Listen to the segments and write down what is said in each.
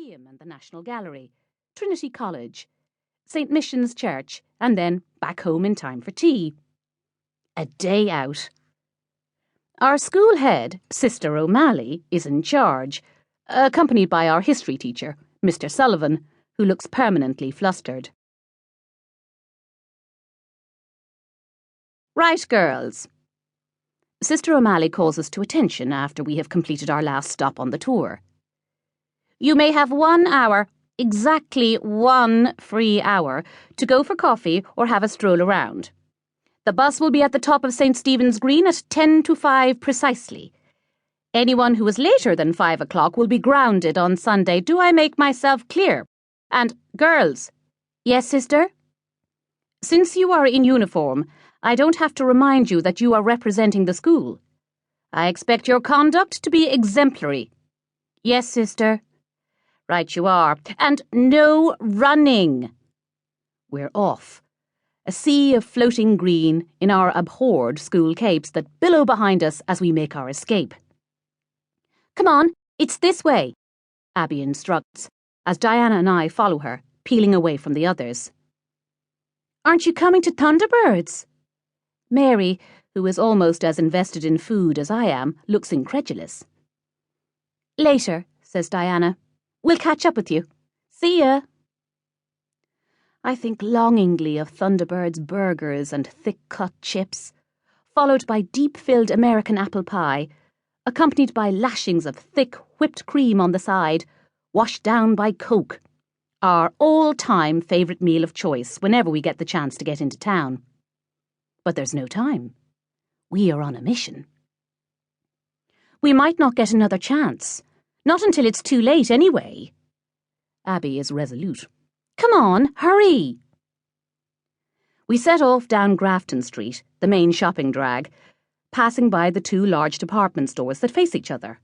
Museum and the National Gallery, Trinity College, St. Mission's Church, and then back home in time for tea. A day out. Our school head, Sister O'Malley, is in charge, accompanied by our history teacher, Mr. Sullivan, who looks permanently flustered. Right, girls. Sister O'Malley calls us to attention after we have completed our last stop on the tour. You may have 1 hour, exactly 1 free hour, to go for coffee or have a stroll around. The bus will be at the top of St. Stephen's Green at 10 to 5 precisely. Anyone who is later than 5 o'clock will be grounded on Sunday. Do I make myself clear? And, girls. Yes, sister? Since you are in uniform, I don't have to remind you that you are representing the school. I expect your conduct to be exemplary. Yes, sister. Right you are. And no running. We're off. A sea of floating green in our abhorred school capes that billow behind us as we make our escape. Come on, it's this way, Abby instructs, as Diana and I follow her, peeling away from the others. Aren't you coming to Thunderbirds? Mary, who is almost as invested in food as I am, looks incredulous. Later, says Diana. We'll catch up with you. See ya. I think longingly of Thunderbird's burgers and thick-cut chips, followed by deep-filled American apple pie, accompanied by lashings of thick whipped cream on the side, washed down by Coke, our all-time favourite meal of choice whenever we get the chance to get into town. But there's no time. We are on a mission. We might not get another chance. Not until it's too late, anyway. Abby is resolute. Come on, hurry! We set off down Grafton Street, the main shopping drag, passing by the 2 large department stores that face each other,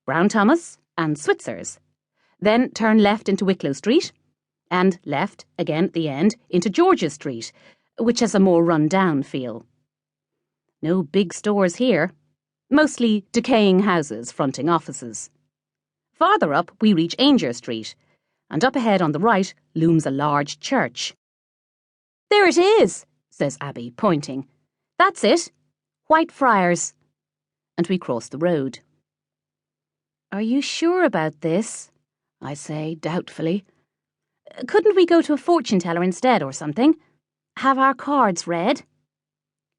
Brown Thomas and Switzer's. Then turn left into Wicklow Street, and left, again at the end, into George's Street, which has a more run-down feel. No big stores here, mostly decaying houses fronting offices. Farther up, we reach Ainger Street, and up ahead on the right looms a large church. There it is, says Abby, pointing. That's it. Whitefriars. And we cross the road. Are you sure about this? I say, doubtfully. Couldn't we go to a fortune teller instead or something? Have our cards read?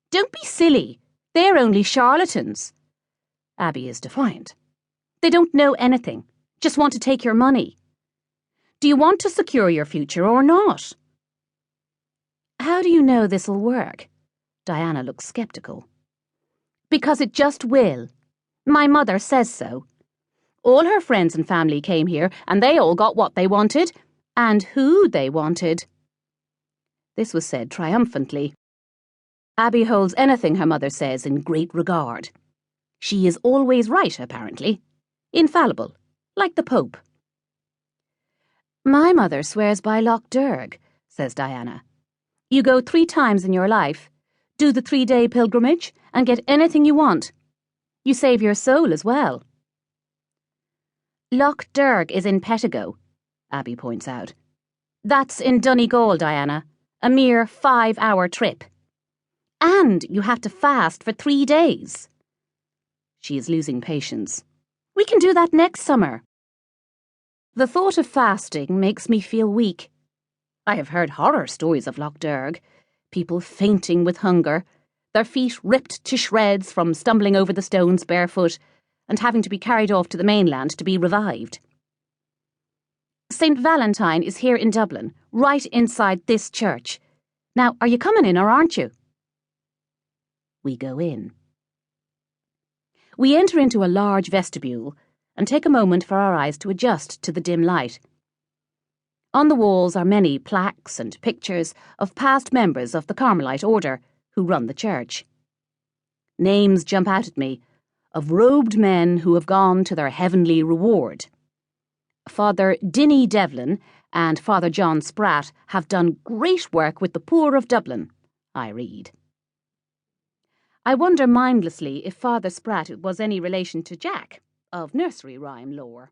Don't be silly. They're only charlatans. Abby is defiant. They don't know anything, just want to take your money. Do you want to secure your future or not? How do you know this'll work? Diana looks sceptical. Because it just will. My mother says so. All her friends and family came here, and they all got what they wanted, and who they wanted. This was said triumphantly. Abby holds anything her mother says in great regard. She is always right, apparently. Infallible, like the Pope. My mother swears by Loch Derg, says Diana. You go 3 times in your life, do the 3-day pilgrimage, and get anything you want. You save your soul as well. Loch Derg is in Pettigo, Abby points out. That's in Donegal, Diana, a mere 5-hour trip. And you have to fast for 3 days. She is losing patience. We can do that next summer. The thought of fasting makes me feel weak. I have heard horror stories of Loch Derg, people fainting with hunger, their feet ripped to shreds from stumbling over the stones barefoot and having to be carried off to the mainland to be revived. St. Valentine is here in Dublin, right inside this church. Now, are you coming in or aren't you? We go in. We enter into a large vestibule and take a moment for our eyes to adjust to the dim light. On the walls are many plaques and pictures of past members of the Carmelite order who run the church. Names jump out at me, of robed men who have gone to their heavenly reward. Father Dinny Devlin and Father John Spratt have done great work with the poor of Dublin, I read. I wonder mindlessly if Father Spratt was any relation to Jack, of nursery rhyme lore.